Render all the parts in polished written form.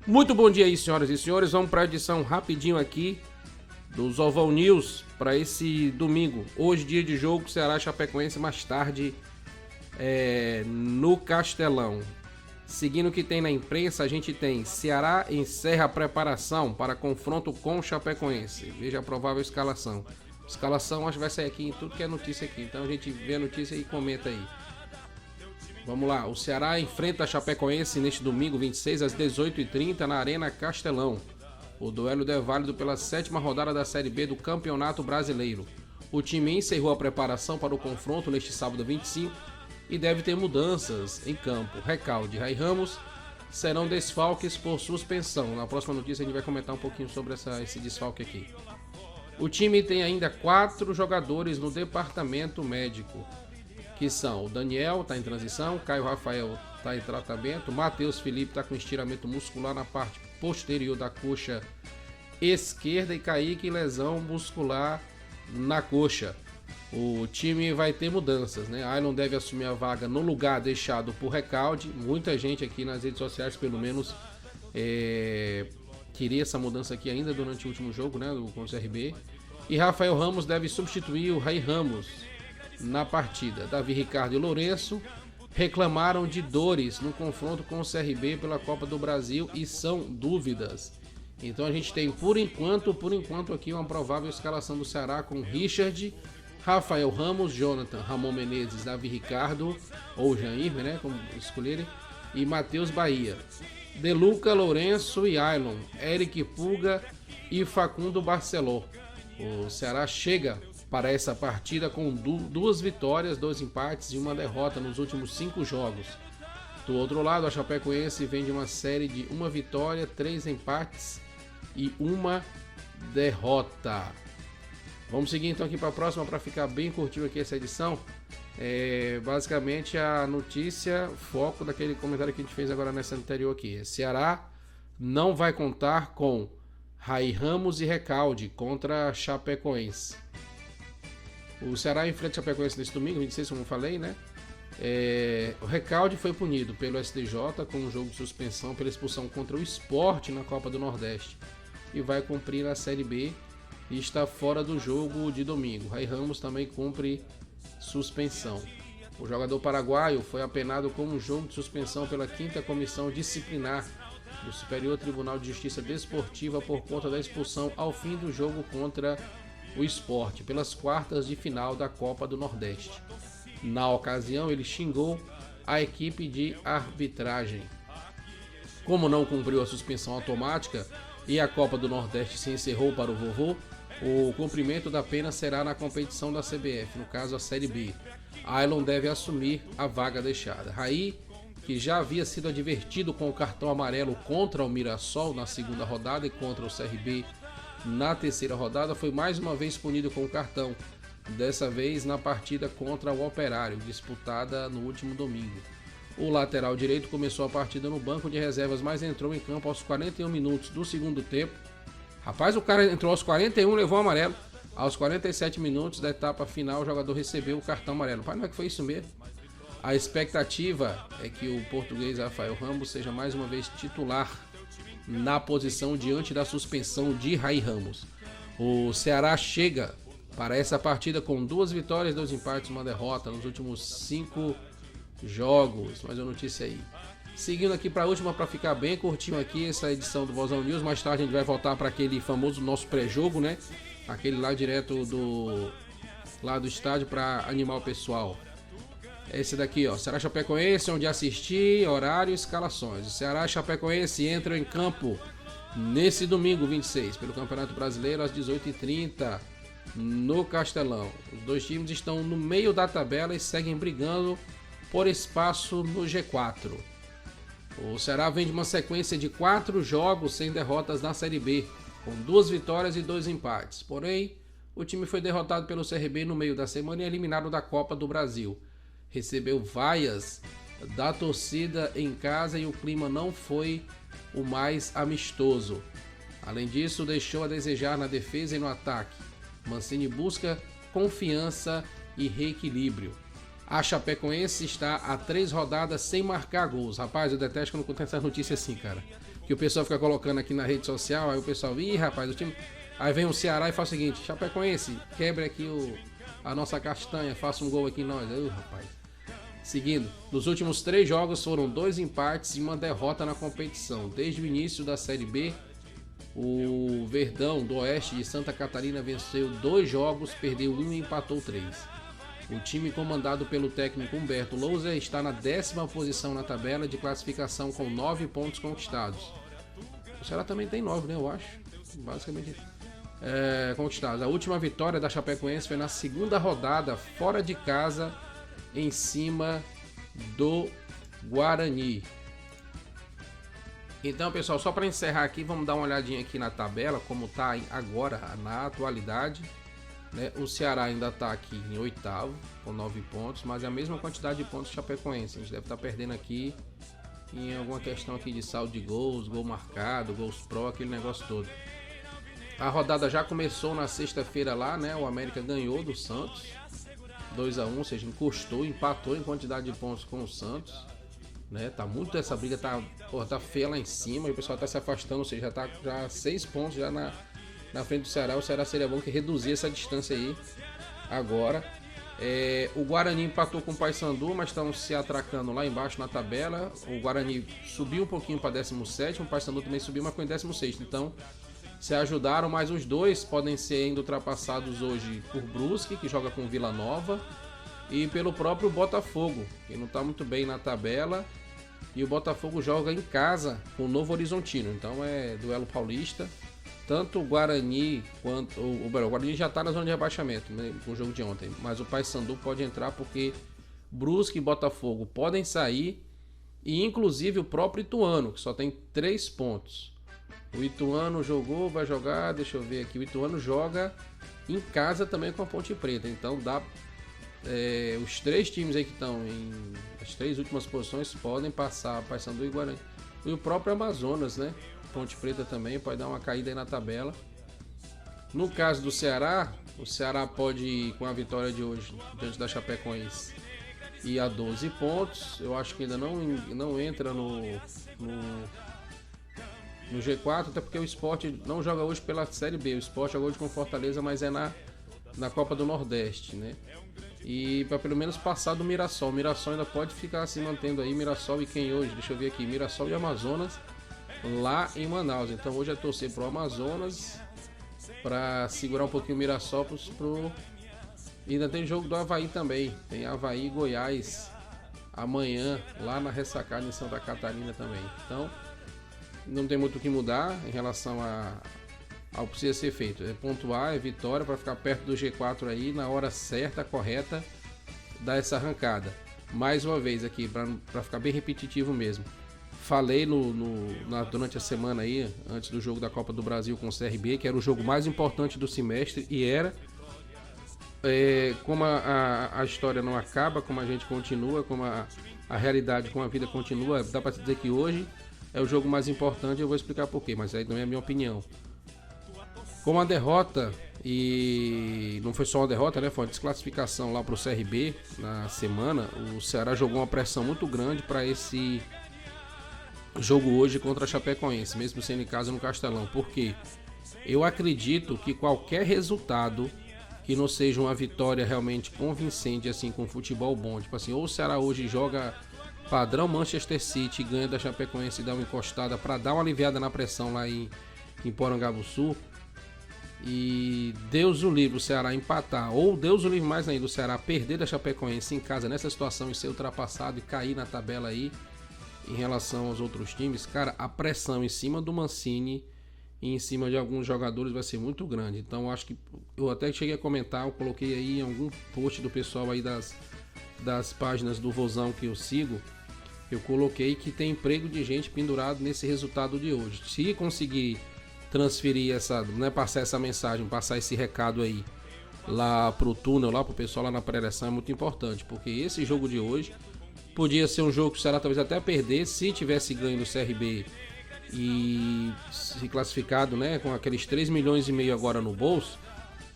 Muito bom dia aí, senhoras e senhores. Vamos para a edição rapidinho aqui dos Oval News para esse domingo. Hoje, dia de jogo, Ceará e Chapecoense, mais tarde no Castelão. Seguindo o que tem na imprensa, a gente tem Ceará encerra a preparação para confronto com Chapecoense. Veja a provável escalação. Escalação acho que vai sair aqui em tudo que é notícia aqui. Então a gente vê a notícia e comenta aí. Vamos lá, o Ceará enfrenta a Chapecoense neste domingo 26 às 18h30 na Arena Castelão. O duelo é válido pela 7ª rodada da Série B do Campeonato Brasileiro. O time encerrou a preparação para o confronto neste sábado 25 e deve ter mudanças em campo. Recalde e Ray Ramos serão desfalques por suspensão. Na próxima notícia a gente vai comentar um pouquinho sobre esse desfalque aqui. O time tem ainda 4 jogadores no departamento médico, que são o Daniel, está em transição, Caio Rafael está em tratamento, Matheus Felipe está com estiramento muscular na parte posterior da coxa esquerda e Kaique lesão muscular na coxa. O time vai ter mudanças, né? Ailon deve assumir a vaga no lugar deixado por Recalde. Muita gente aqui nas redes sociais, pelo menos, queria essa mudança aqui ainda durante o último jogo, né, contra o CRB. E Rafael Ramos deve substituir o Ray Ramos na partida. Davi Ricardo e Lourenço reclamaram de dores no confronto com o CRB pela Copa do Brasil e são dúvidas. Então a gente tem por enquanto aqui uma provável escalação do Ceará com Richard, Rafael Ramos, Jonathan, Ramon Menezes, Davi Ricardo ou Jair, né, como escolherem, e Matheus Bahia. Deluca, Lourenço e Ailon, Eric Puga e Facundo Barceló. O Ceará chega para essa partida com 2 vitórias, 2 empates e 1 derrota nos últimos 5 jogos. Do outro lado, a Chapecoense vem de uma série de 1 vitória, 3 empates e 1 derrota. Vamos seguir então aqui para a próxima para ficar bem curtinho aqui essa edição. Basicamente a notícia, foco daquele comentário que a gente fez agora nessa anterior aqui. Ceará não vai contar com Ray Ramos e Recalde contra a Chapecoense. O Ceará enfrenta a Chapecoense nesse domingo, 26, como eu falei, né? O Recalde foi punido pelo STJ com um jogo de suspensão pela expulsão contra o Sport na Copa do Nordeste e vai cumprir a Série B e está fora do jogo de domingo. Ray Ramos também cumpre suspensão. O jogador paraguaio foi apenado com um jogo de suspensão pela 5ª Comissão Disciplinar do Superior Tribunal de Justiça Desportiva por conta da expulsão ao fim do jogo contra o Sport pelas quartas de final da Copa do Nordeste. Na ocasião, ele xingou a equipe de arbitragem. Como não cumpriu a suspensão automática e a Copa do Nordeste se encerrou para o vovô, o cumprimento da pena será na competição da CBF, no caso a Série B. Ailon deve assumir a vaga deixada. Raí, que já havia sido advertido com o cartão amarelo contra o Mirassol na 2ª rodada e contra o CRB na 3ª rodada, foi mais uma vez punido com o cartão, dessa vez na partida contra o Operário, disputada no último domingo. O lateral direito começou a partida no banco de reservas, mas entrou em campo aos 41 minutos do segundo tempo. Rapaz, o cara entrou aos 41, levou amarelo. Aos 47 minutos da etapa final, o jogador recebeu o cartão amarelo. Pai, não é que foi isso mesmo? A expectativa é que o português Rafael Ramos seja mais uma vez titular na posição diante da suspensão de Ray Ramos. O Ceará chega para essa partida com 2 vitórias, 2 empates e 1 derrota nos últimos 5 jogos. Mais uma notícia aí. Seguindo aqui para a última, para ficar bem curtinho aqui essa edição do Vozão News. Mais tarde a gente vai voltar para aquele famoso nosso pré-jogo, né? Aquele lá direto do estádio para animar o pessoal. Esse daqui, ó, Ceará Chapecoense, onde assistir, horário e escalações. O Ceará e Chapecoense entram em campo nesse domingo 26 pelo Campeonato Brasileiro às 18h30 no Castelão. Os 2 times estão no meio da tabela e seguem brigando por espaço no G4. O Ceará vem de uma sequência de 4 jogos sem derrotas na Série B, com 2 vitórias e 2 empates. Porém, o time foi derrotado pelo CRB no meio da semana e eliminado da Copa do Brasil. Recebeu vaias da torcida em casa e o clima não foi o mais amistoso. Além disso, deixou a desejar na defesa e no ataque. Mancini busca confiança e reequilíbrio. A Chapecoense está a 3 rodadas sem marcar gols. Rapaz, eu detesto quando acontece essas notícias assim, cara. que o pessoal fica colocando aqui na rede social, aí o pessoal, ih, rapaz, o time... Aí vem o Ceará e faz o seguinte, Chapecoense, quebre aqui a nossa castanha, faça um gol aqui em nós. Rapaz. Seguindo, nos últimos 3 jogos foram 2 empates e uma derrota na competição. Desde o início da Série B, o Verdão do Oeste de Santa Catarina venceu 2 jogos, perdeu 1 e empatou 3. O time comandado pelo técnico Humberto Louser está na 10ª posição na tabela de classificação com 9 pontos conquistados. O Ceará também tem 9, né, eu acho. Basicamente conquistados. A última vitória da Chapecoense foi na 2ª rodada, fora de casa, em cima do Guarani. Então, pessoal, só para encerrar aqui, vamos dar uma olhadinha aqui na tabela, como está agora na atualidade. Né? O Ceará ainda está aqui em 8º, com 9 pontos, mas é a mesma quantidade de pontos que Chapecoense. A gente deve estar perdendo aqui em alguma questão aqui de saldo de gols, gol marcado, gols pró, aquele negócio todo. A rodada já começou na sexta-feira lá, né? O América ganhou do Santos 2-1, ou seja, encostou, empatou em quantidade de pontos com o Santos, né? Tá muito essa briga, tá feia lá em cima, e o pessoal tá se afastando, ou seja, já tá 6 pontos já na frente do Ceará. O Ceará seria bom que reduzir essa distância aí agora. O Guarani empatou com o Paysandu, mas estão se atracando lá embaixo na tabela. O Guarani subiu um pouquinho para 17º, o Paysandu também subiu, mas foi em 16º. Então se ajudaram, mas os dois podem ser ainda ultrapassados hoje por Brusque, que joga com Vila Nova, e pelo próprio Botafogo, que não está muito bem na tabela. E o Botafogo joga em casa com o Novo Horizontino, então é duelo paulista. Tanto o Guarani quanto o Guarani já está na zona de rebaixamento, né, com o jogo de ontem, mas o Paysandu pode entrar porque Brusque e Botafogo podem sair, e inclusive o próprio Ituano, que só tem 3 pontos. O Ituano jogou, vai jogar, deixa eu ver aqui, o Ituano joga em casa também com a Ponte Preta, então dá os 3 times aí que estão em as 3 últimas posições podem passar, Paysandu e Guarani. E o próprio Amazonas, né? Ponte Preta também pode dar uma caída aí na tabela. No caso do Ceará, o Ceará pode, com a vitória de hoje diante da Chapecoense, ir a 12 pontos. Eu acho que ainda não entra no G4, até porque o Sport não joga hoje pela Série B. O Sport joga hoje com Fortaleza, mas é na Copa do Nordeste, né? E para pelo menos passar do Mirassol. O Mirassol ainda pode ficar se mantendo aí. Mirassol e quem hoje? Deixa eu ver aqui. Mirassol e Amazonas lá em Manaus. Então hoje é torcer pro Amazonas para segurar um pouquinho o Mirassol E ainda tem jogo do Avaí também. Tem Avaí e Goiás amanhã lá na Ressacada em Santa Catarina também. Então não tem muito o que mudar em relação ao que precisa ser feito. É pontuar, é vitória para ficar perto do G4 aí na hora certa, correta, dar essa arrancada. Mais uma vez aqui, para ficar bem repetitivo mesmo. Falei durante a semana aí, antes do jogo da Copa do Brasil com o CRB, que era o jogo mais importante do semestre, e era. Como a história não acaba, como a gente continua, como a realidade, como a vida continua, dá para dizer que hoje é o jogo mais importante. Eu vou explicar por quê, mas aí não é a minha opinião. Com a derrota, e não foi só uma derrota, né? Foi uma desclassificação lá para o CRB na semana. O Ceará jogou uma pressão muito grande para esse jogo hoje contra a Chapecoense, mesmo sendo em casa no Castelão. Porque eu acredito que qualquer resultado que não seja uma vitória realmente convincente, assim, com futebol bom, tipo assim, ou o Ceará hoje joga padrão Manchester City, ganha da Chapecoense e dá uma encostada para dar uma aliviada na pressão lá em Porangabuçu, e Deus o livre o Ceará empatar, ou Deus o livre mais ainda o Ceará perder da Chapecoense em casa nessa situação e ser ultrapassado e cair na tabela aí em relação aos outros times, cara, a pressão em cima do Mancini e em cima de alguns jogadores vai ser muito grande. Então acho que eu até cheguei a comentar, eu coloquei aí em algum post do pessoal aí das páginas do Vozão que eu sigo, eu coloquei que tem emprego de gente pendurado nesse resultado de hoje. Se conseguir transferir passar essa mensagem, passar esse recado aí lá pro túnel, lá pro pessoal lá na pré-eleição, é muito importante, porque esse jogo de hoje podia ser um jogo que o Ceará talvez até perder se tivesse ganho do CRB e se classificado, né, com aqueles 3,5 milhões agora no bolso,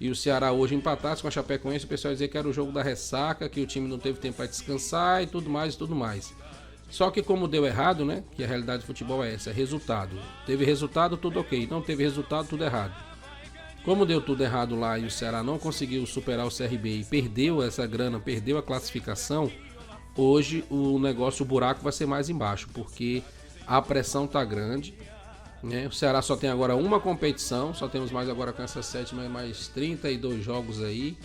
e o Ceará hoje empatasse com a Chapecoense, o pessoal ia dizer que era o jogo da ressaca, que o time não teve tempo para descansar e tudo mais. Só que como deu errado, né? Que a realidade do futebol é essa, é resultado. Teve resultado, tudo ok. Não teve resultado, tudo errado. Como deu tudo errado lá e o Ceará não conseguiu superar o CRB e perdeu essa grana, perdeu a classificação, hoje o negócio, o buraco vai ser mais embaixo, porque a pressão tá grande, né? O Ceará só tem agora uma competição, só temos mais agora com essa 7ª, mais 32 jogos aí,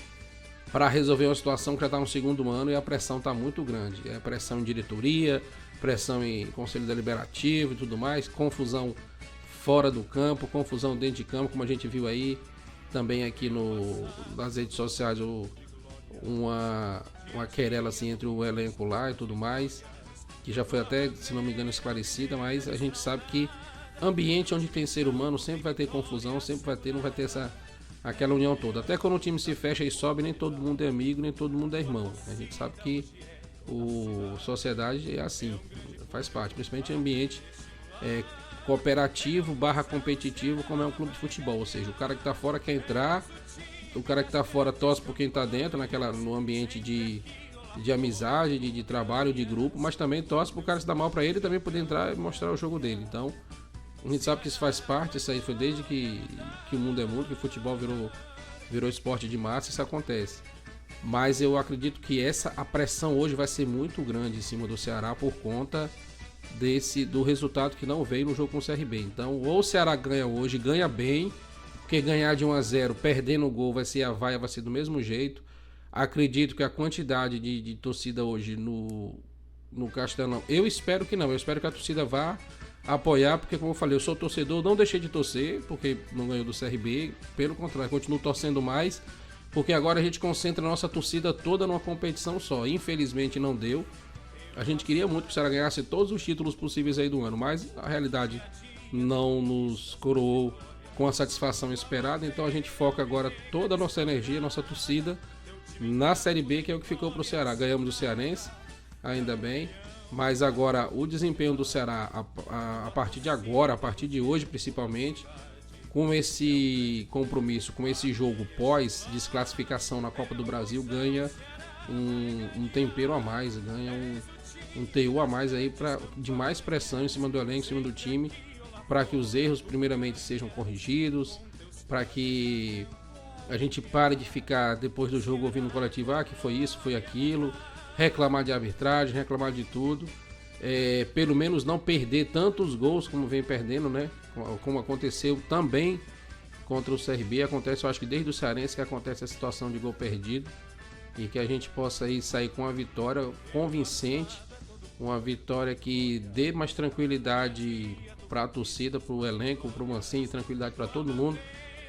para resolver uma situação que já está no segundo ano e a pressão está muito grande. É pressão em diretoria, pressão em conselho deliberativo e tudo mais, confusão fora do campo, confusão dentro de campo, como a gente viu aí também aqui nas redes sociais, uma querela assim entre o elenco lá e tudo mais, que já foi até, se não me engano, esclarecida, mas a gente sabe que ambiente onde tem ser humano sempre vai ter confusão, sempre vai ter, não vai ter aquela união toda. Até quando o time se fecha e sobe, nem todo mundo é amigo, nem todo mundo é irmão. A gente sabe que sociedade é assim, faz parte, principalmente ambiente cooperativo / competitivo, como é um clube de futebol. Ou seja, o cara que tá fora quer entrar, o cara que tá fora torce por quem tá dentro, no ambiente de amizade, de trabalho, de grupo, mas também torce pro cara se dar mal para ele também poder entrar e mostrar o jogo dele. Então, a gente sabe que isso faz parte, isso aí foi desde que o mundo é mundo, que o futebol virou esporte de massa, isso acontece. Mas eu acredito que a pressão hoje vai ser muito grande em cima do Ceará por conta do resultado que não veio no jogo com o CRB. Então, ou o Ceará ganha hoje, ganha bem, porque ganhar de 1-0, perdendo o gol, vai ser do mesmo jeito. Acredito que a quantidade de torcida hoje no Castelão, eu espero que não, eu espero que a torcida vá apoiar, porque como eu falei, eu sou torcedor, não deixei de torcer, porque não ganhou do CRB, pelo contrário, continuo torcendo mais, porque agora a gente concentra a nossa torcida toda numa competição só. Infelizmente não deu. A gente queria muito que o Ceará ganhasse todos os títulos possíveis aí do ano, mas a realidade não nos coroou com a satisfação esperada, então a gente foca agora toda a nossa energia, nossa torcida na Série B, que é o que ficou pro Ceará. Ganhamos do Cearense, ainda bem, mas agora o desempenho do Ceará a partir de agora, a partir de hoje principalmente, com esse compromisso, com esse jogo pós desclassificação na Copa do Brasil, ganha um tempero a mais, ganha um teor a mais aí de mais pressão em cima do elenco, em cima do time, para que os erros primeiramente sejam corrigidos, para que a gente pare de ficar depois do jogo ouvindo no coletivo, que foi isso, foi aquilo, reclamar de arbitragem, reclamar de tudo, pelo menos não perder tantos gols como vem perdendo, né? Como aconteceu também contra o CRB, acontece, eu acho que desde o Cearense que acontece a situação de gol perdido, e que a gente possa aí sair com uma vitória convincente, uma vitória que dê mais tranquilidade para a torcida, para o elenco, para o Mancini, tranquilidade para todo mundo,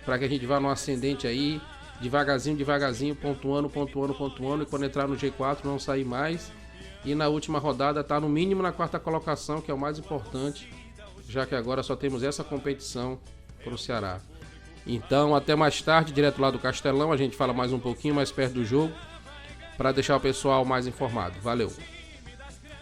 para que a gente vá no ascendente aí, devagarzinho, pontuando, e quando entrar no G4 não sair mais, e na última rodada tá no mínimo na 4ª colocação, que é o mais importante, já que agora só temos essa competição para o Ceará. Então, até mais tarde, direto lá do Castelão, a gente fala mais um pouquinho mais perto do jogo, para deixar o pessoal mais informado. Valeu!